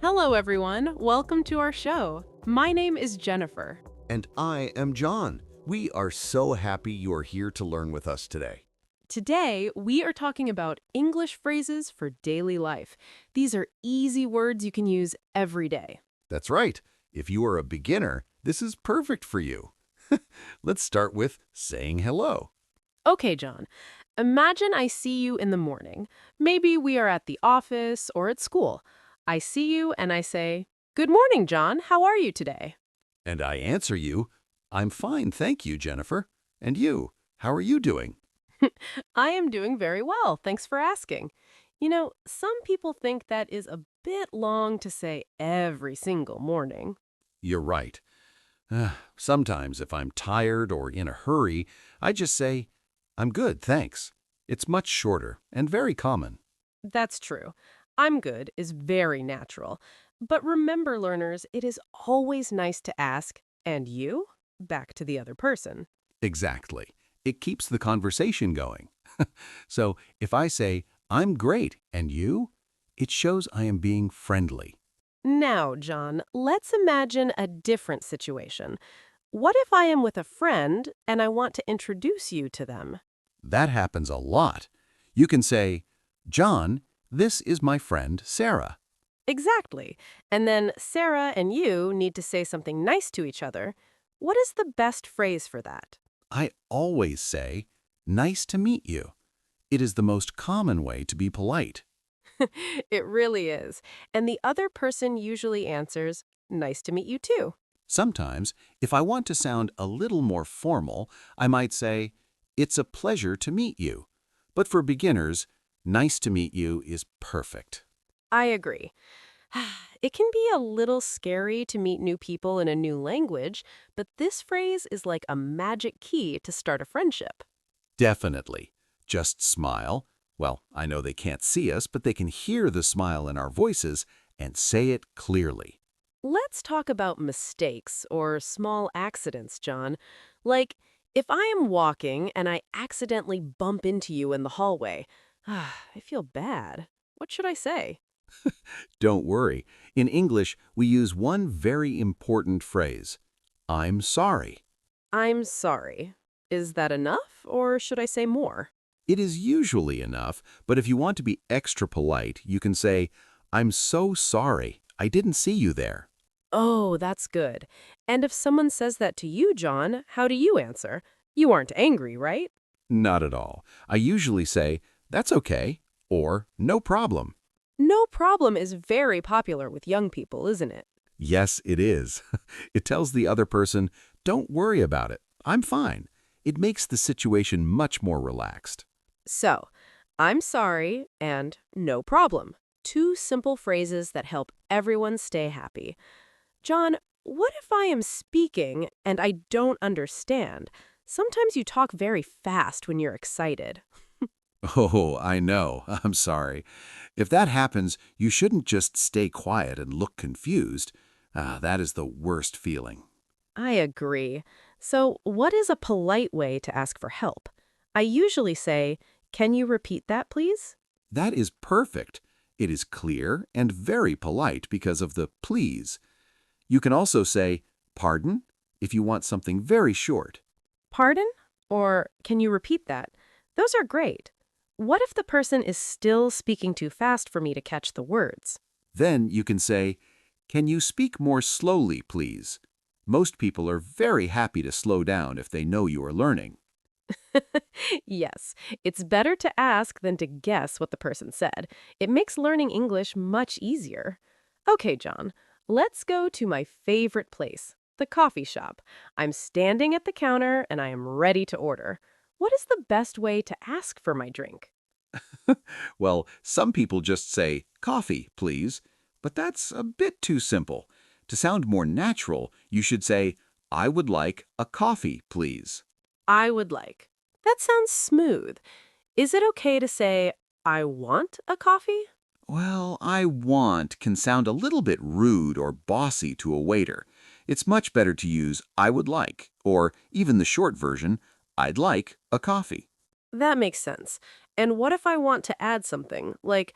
Hello, everyone. Welcome to our show. My name is Jennifer. And I am John. We are so happy you are here to learn with us today. Today, we are talking about English phrases for daily life. These are easy words you can use every day. That's right. If you are a beginner, this is perfect for you. Let's start with saying hello. Okay, John. Imagine I see you in the morning. Maybe we are at the office or at school. I see you and I say, "Good morning, John. How are you today?" And I answer you, I'm fine, thank you, Jennifer. And you, how are you doing? I am doing very well. Thanks for asking. Some people think that is a bit long to say every single morning. You're right. Sometimes if I'm tired or in a hurry, I just say, I'm good, thanks. It's much shorter and very common. That's true. I'm good is very natural. But remember, learners, it is always nice to ask, "And you?" back to the other person. Exactly. It keeps the conversation going. So if I say, I'm great, and you? It shows I am being friendly. Now, John, let's imagine a different situation. What if I am with a friend and I want to introduce you to them? That happens a lot. You can say, John, this is my friend Sarah. Exactly. And then Sarah and you need to say something nice to each other. What is the best phrase for that? I always say, nice to meet you. It is the most common way to be polite. It really is. And the other person usually answers, "Nice to meet you too." Sometimes, if I want to sound a little more formal, I might say, it's a pleasure to meet you. But for beginners, nice to meet you is perfect. I agree. It can be a little scary to meet new people in a new language, but this phrase is like a magic key to start a friendship. Definitely. Just smile. Well, I know they can't see us, but they can hear the smile in our voices and say it clearly. Let's talk about mistakes or small accidents, John. Like, if I am walking and I accidentally bump into you in the hallway, I feel bad. What should I say? Don't worry. In English, we use one very important phrase. I'm sorry. "I'm sorry." Is that enough, or should I say more? It is usually enough, but if you want to be extra polite, you can say, I'm so sorry. I didn't see you there. Oh, that's good. And if someone says that to you, John, how do you answer? You aren't angry, right? Not at all. I usually say, that's okay, or no problem. No problem is very popular with young people, isn't it? Yes, it is. It tells the other person, don't worry about it. I'm fine. It makes the situation much more relaxed. So, "I'm sorry" and "no problem." Two simple phrases that help everyone stay happy. John, what if I am speaking and I don't understand? Sometimes you talk very fast when you're excited. Oh, I know. I'm sorry. If that happens, you shouldn't just stay quiet and look confused. That is the worst feeling. I agree. So, what is a polite way to ask for help? I usually say, "Can you repeat that, please?" That is perfect. It is clear and very polite because of the please. You can also say, pardon, if you want something very short. Pardon? Or "Can you repeat that?" Those are great. What if the person is still speaking too fast for me to catch the words? Then you can say, can you speak more slowly, please? Most people are very happy to slow down if they know you are learning. Yes, it's better to ask than to guess what the person said. It makes learning English much easier. Okay, John, let's go to my favorite place, the coffee shop. I'm standing at the counter and I am ready to order. What is the best way to ask for my drink? Well, some people just say, coffee, please. But that's a bit too simple. To sound more natural, you should say, I would like a coffee, please. "I would like." That sounds smooth. Is it okay to say, "I want a coffee"? Well, I want can sound a little bit rude or bossy to a waiter. It's much better to use I would like, or even the short version, I'd like a coffee. That makes sense. And what if I want to add something, like,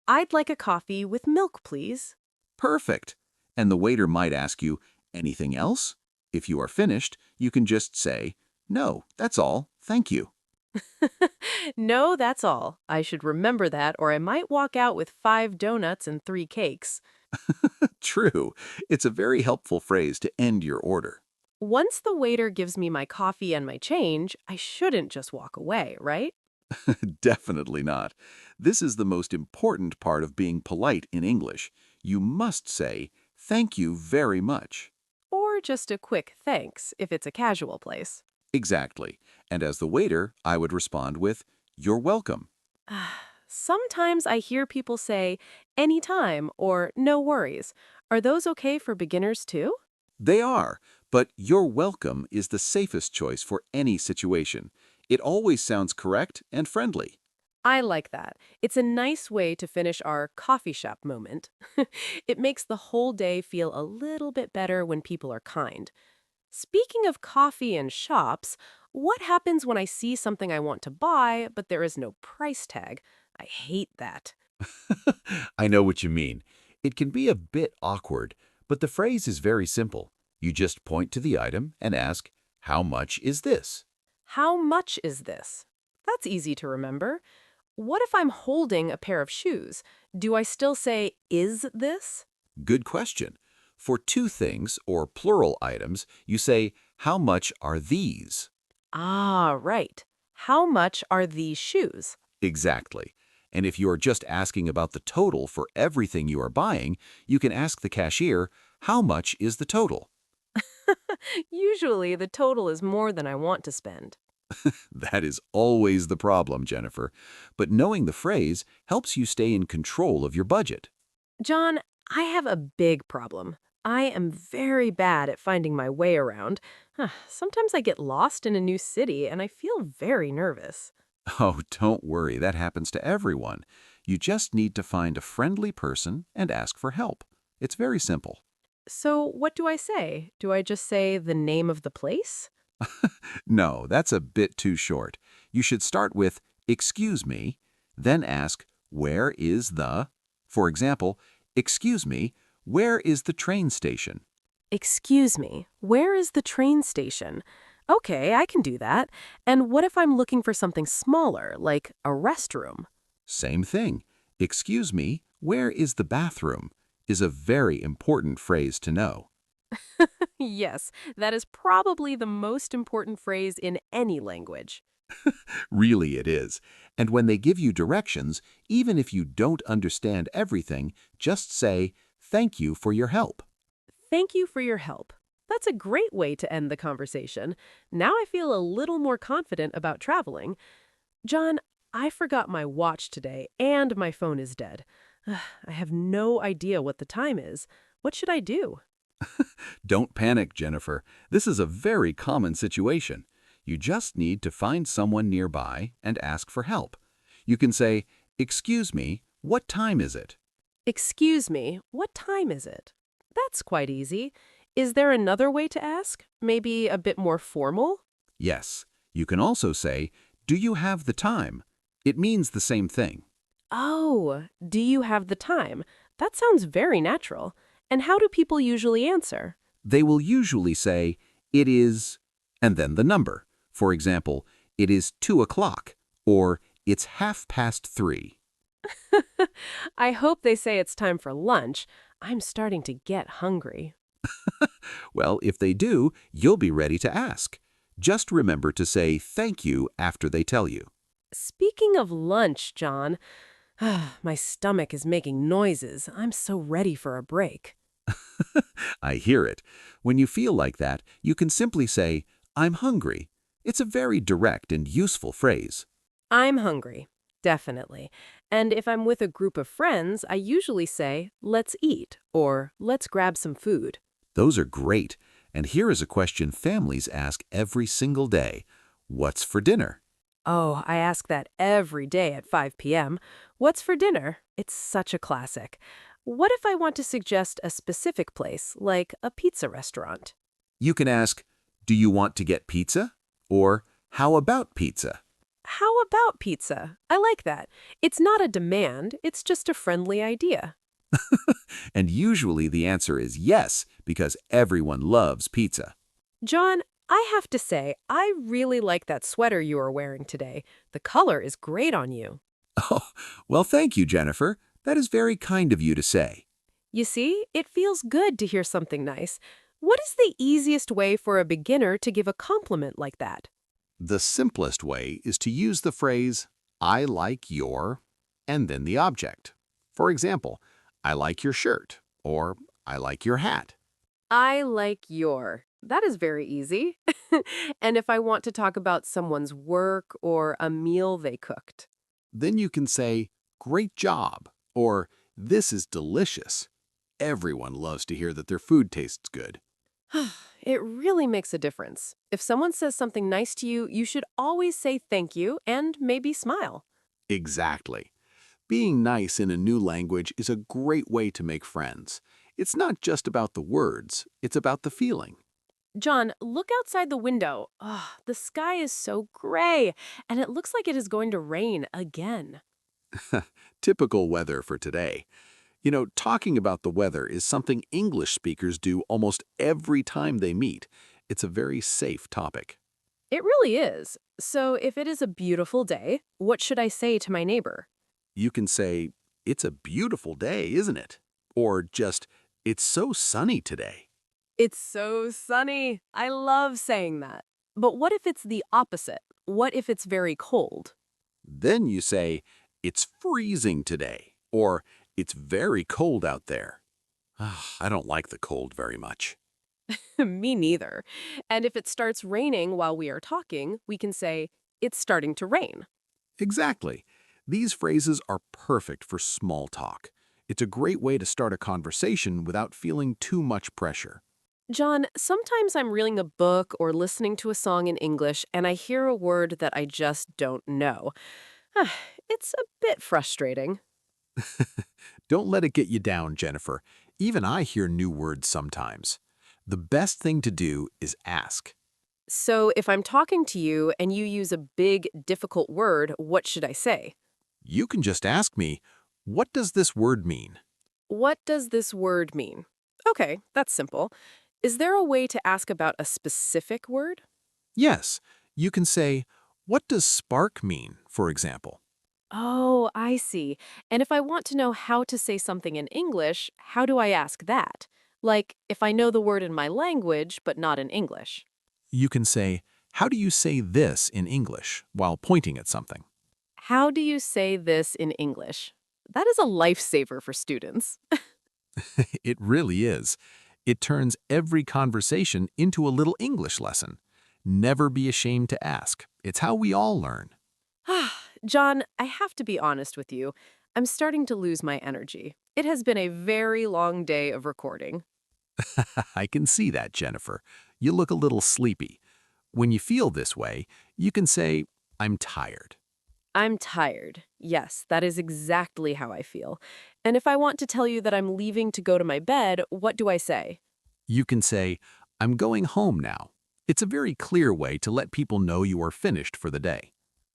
"I'd like a coffee with milk, please"? Perfect. And the waiter might ask you, anything else? If you are finished, you can just say, no, that's all, thank you. No, that's all. I should remember that, or I might walk out with 5 donuts and 3 cakes. True. It's a very helpful phrase to end your order. Once the waiter gives me my coffee and my change, I shouldn't just walk away, right? Definitely not. This is the most important part of being polite in English. You must say, thank you very much. Or just a quick thanks if it's a casual place. Exactly. And as the waiter, I would respond with, you're welcome. Sometimes I hear people say, anytime or no worries. Are those okay for beginners too? They are, but you're welcome is the safest choice for any situation. It always sounds correct and friendly. I like that. It's a nice way to finish our coffee shop moment. It makes the whole day feel a little bit better when people are kind. Speaking of coffee and shops, what happens when I see something I want to buy, but there is no price tag? I hate that. I know what you mean. It can be a bit awkward, but the phrase is very simple. You just point to the item and ask, how much is this? How much is this? That's easy to remember. What if I'm holding a pair of shoes? Do I still say, is this? Good question. For two things or plural items, you say, how much are these? Ah, right. How much are these shoes? Exactly. And if you're just asking about the total for everything you are buying, you can ask the cashier, how much is the total? Usually the total is more than I want to spend. That is always the problem, Jennifer. But knowing the phrase helps you stay in control of your budget. John, I have a big problem. I am very bad at finding my way around. Sometimes I get lost in a new city and I feel very nervous. Oh, don't worry, that happens to everyone. You just need to find a friendly person and ask for help. It's very simple. So, what do I say? Do I just say the name of the place? No, that's a bit too short. You should start with, excuse me, then ask, where is the? For example, excuse me, where is the train station? Excuse me, where is the train station? Okay, I can do that. And what if I'm looking for something smaller, like a restroom? Same thing. Excuse me, where is the bathroom? Is a very important phrase to know. Yes, that is probably the most important phrase in any language. Really, it is. And when they give you directions, even if you don't understand everything, just say, thank you for your help. Thank you for your help. That's a great way to end the conversation. Now I feel a little more confident about traveling. John, I forgot my watch today and my phone is dead. I have no idea what the time is. What should I do? Don't panic, Jennifer. This is a very common situation. You just need to find someone nearby and ask for help. You can say, excuse me, what time is it? Excuse me, what time is it? That's quite easy. Is there another way to ask? Maybe a bit more formal? Yes. You can also say, do you have the time? It means the same thing. Oh, do you have the time? That sounds very natural. And how do people usually answer? They will usually say, it is, and then the number. For example, it is 2 o'clock, or it's 3:30. I hope they say it's time for lunch. I'm starting to get hungry. Well, if they do, you'll be ready to ask. Just remember to say thank you after they tell you. Speaking of lunch, John, my stomach is making noises. I'm so ready for a break. I hear it. When you feel like that, you can simply say, I'm hungry. It's a very direct and useful phrase. I'm hungry, definitely. And if I'm with a group of friends, I usually say, let's eat, or let's grab some food. Those are great. And here is a question families ask every single day. What's for dinner? Oh, I ask that every day at 5 p.m. What's for dinner? It's such a classic. What if I want to suggest a specific place, like a pizza restaurant? You can ask, do you want to get pizza? Or how about pizza? How about pizza? I like that. It's not a demand, it's just a friendly idea. And usually the answer is yes, because everyone loves pizza. John, I have to say, I really like that sweater you are wearing today. The color is great on you. Oh, well, thank you, Jennifer. That is very kind of you to say. You see, it feels good to hear something nice. What is the easiest way for a beginner to give a compliment like that? The simplest way is to use the phrase, I like your, and then the object. For example, I like your shirt, or I like your hat. I like your. That is very easy. And if I want to talk about someone's work or a meal they cooked, Then you can say, great job, or this is delicious. Everyone loves to hear that their food tastes good. it really makes a difference. If someone says something nice to you, you should always say thank you and maybe smile. Exactly. Being nice in a new language is a great way to make friends. It's not just about the words, it's about the feeling. John, look outside the window. The sky is so gray, and it looks like it is going to rain again. Typical weather for today. You know, talking about the weather is something English speakers do almost every time they meet. It's a very safe topic. It really is. So, if it is a beautiful day, what should I say to my neighbor? You can say, it's a beautiful day, isn't it? Or just, it's so sunny today. It's so sunny. I love saying that. But what if it's the opposite? What if it's very cold? Then you say, it's freezing today, or it's very cold out there. Ah, I don't like the cold very much. Me neither. And if it starts raining while we are talking, we can say, it's starting to rain. Exactly. These phrases are perfect for small talk. It's a great way to start a conversation without feeling too much pressure. John, sometimes I'm reading a book or listening to a song in English and I hear a word that I just don't know. It's a bit frustrating. Don't let it get you down, Jennifer. Even I hear new words sometimes. The best thing to do is ask. So if I'm talking to you and you use a big, difficult word, what should I say? You can just ask me, what does this word mean? What does this word mean? Okay, that's simple. Is there a way to ask about a specific word? Yes, you can say, what does spark mean, for example? Oh, I see. And if I want to know how to say something in English, how do I ask that? Like, if I know the word in my language, but not in English. You can say, how do you say this in English while pointing at something? How do you say this in English? That is a lifesaver for students. It really is. It turns every conversation into a little English lesson. Never be ashamed to ask. It's how we all learn. John, I have to be honest with you. I'm starting to lose my energy. It has been a very long day of recording. I can see that, Jennifer. You look a little sleepy. When you feel this way, you can say, I'm tired. I'm tired. Yes, that is exactly how I feel. And if I want to tell you that I'm leaving to go to my bed, what do I say? You can say, I'm going home now. It's a very clear way to let people know you are finished for the day.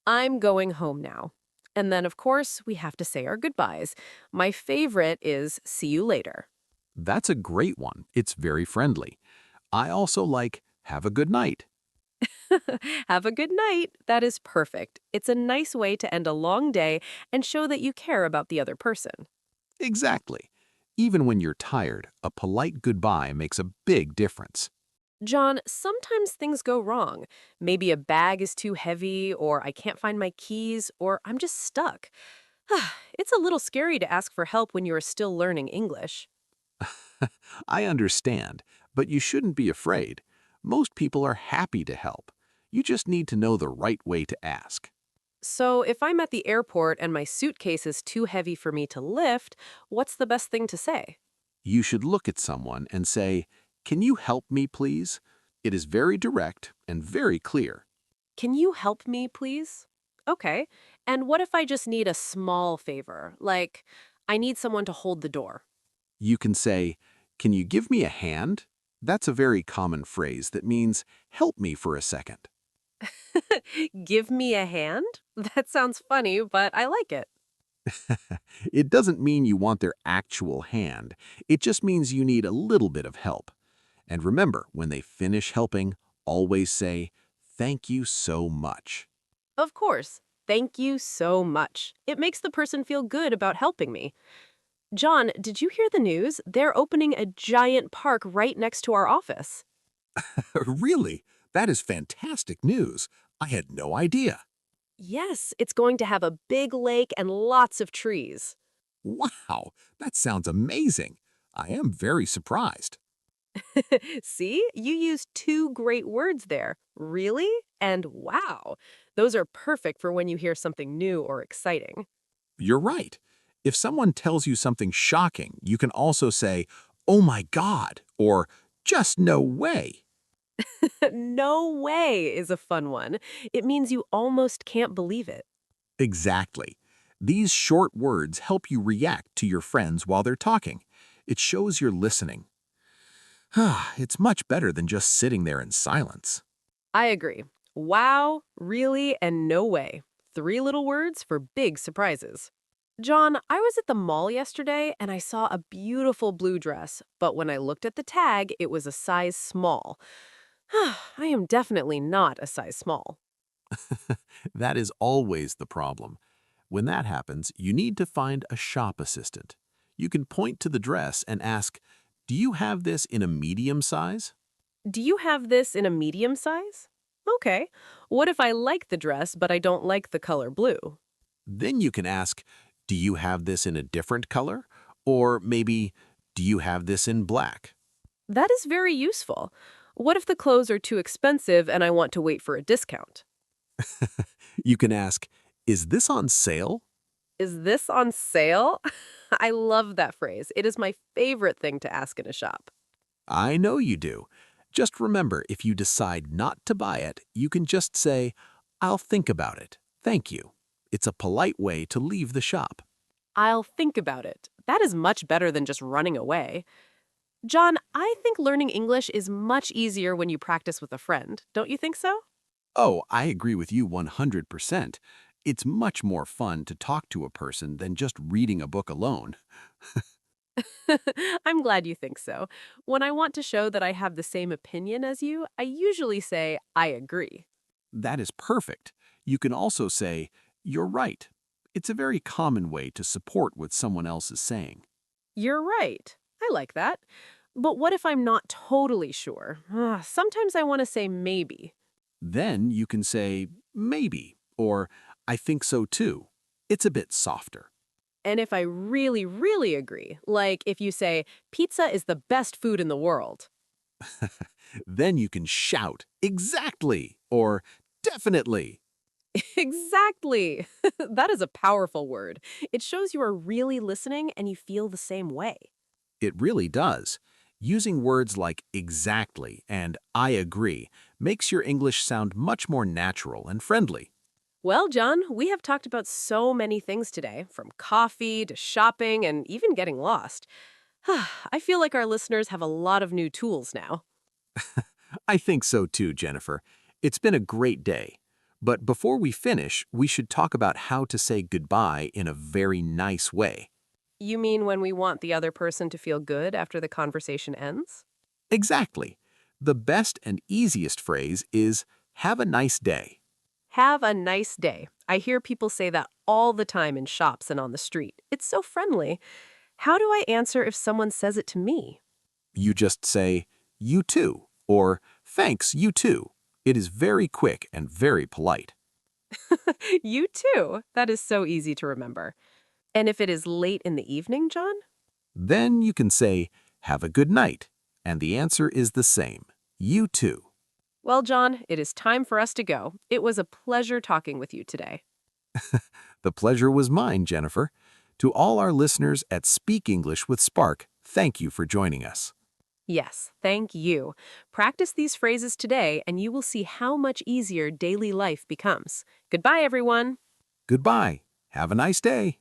I'm going home now. And then, of course, we have to say our goodbyes. My favorite is see you later. That's a great one. It's very friendly. I also like, have a good night. Have a good night. That is perfect. It's a nice way to end a long day and show that you care about the other person. Exactly. Even when you're tired, a polite goodbye makes a big difference. John, sometimes things go wrong. Maybe a bag is too heavy, or I can't find my keys, or I'm just stuck. It's a little scary to ask for help when you are still learning English. I understand, but you shouldn't be afraid. Most people are happy to help. You just need to know the right way to ask. So, if I'm at the airport and my suitcase is too heavy for me to lift, what's the best thing to say? You should look at someone and say, can you help me, please? It is very direct and very clear. Can you help me, please? Okay. And what if I just need a small favor? Like, I need someone to hold the door. You can say, can you give me a hand? That's a very common phrase that means, help me for a second. Give me a hand? That sounds funny, but I like it. It doesn't mean you want their actual hand. It just means you need a little bit of help. And remember, when they finish helping, always say, "Thank you so much." Of course. Thank you so much. It makes the person feel good about helping me. John, did you hear the news? They're opening a giant park right next to our office. Really? That is fantastic news. I had no idea. Yes, it's going to have a big lake and lots of trees. Wow, that sounds amazing. I am very surprised. See, you used two great words there. Really and wow. Those are perfect for when you hear something new or exciting. You're right. If someone tells you something shocking, you can also say, "Oh my God," or "Just no way." No way is a fun one. It means you almost can't believe it. Exactly. These short words help you react to your friends while they're talking. It shows you're listening. It's much better than just sitting there in silence. I agree. Wow, really, and no way. Three little words for big surprises. John, I was at the mall yesterday and I saw a beautiful blue dress, but when I looked at the tag, it was a size small. I am definitely not a size small. That is always the problem. When that happens, you need to find a shop assistant. You can point to the dress and ask, "Do you have this in a medium size?" Do you have this in a medium size? Okay. What if I like the dress, but I don't like the color blue? Then you can ask, "Do you have this in a different color?" Or maybe, "Do you have this in black?" That is very useful. What if the clothes are too expensive and I want to wait for a discount? You can ask, "Is this on sale?" Is this on sale? I love that phrase. It is my favorite thing to ask in a shop. I know you do. Just remember, if you decide not to buy it, you can just say, "I'll think about it. Thank you." It's a polite way to leave the shop. I'll think about it. That is much better than just running away. John, I think learning English is much easier when you practice with a friend. Don't you think so? Oh, I agree with you 100%. It's much more fun to talk to a person than just reading a book alone. I'm glad you think so. When I want to show that I have the same opinion as you, I usually say, I agree. That is perfect. You can also say, "You're right." It's a very common way to support what someone else is saying. You're right. I like that. But what if I'm not totally sure? Sometimes I want to say maybe. Then you can say, "Maybe," or "I think so too." It's a bit softer. And if I really, really agree, like if you say, pizza is the best food in the world. Then you can shout, "Exactly!" or "Definitely!" Exactly. That is a powerful word. It shows you are really listening and you feel the same way. It really does. Using words like "exactly" and "I agree" makes your English sound much more natural and friendly. Well, John, we have talked about so many things today, from coffee to shopping and even getting lost. I feel like our listeners have a lot of new tools now. I think so too, Jennifer. It's been a great day. But before we finish, we should talk about how to say goodbye in a very nice way. You mean when we want the other person to feel good after the conversation ends? Exactly. The best and easiest phrase is "Have a nice day." Have a nice day. I hear people say that all the time in shops and on the street. It's so friendly. How do I answer if someone says it to me? You just say, "You too," or "Thanks, you too." It is very quick and very polite. You too. That is so easy to remember. And if it is late in the evening, John? Then you can say, "Have a good night," and the answer is the same. You too. Well, John, it is time for us to go. It was a pleasure talking with you today. The pleasure was mine, Jennifer. To all our listeners at Speak English with Spark, thank you for joining us. Yes, thank you. Practice these phrases today, and you will see how much easier daily life becomes. Goodbye, everyone. Goodbye. Have a nice day.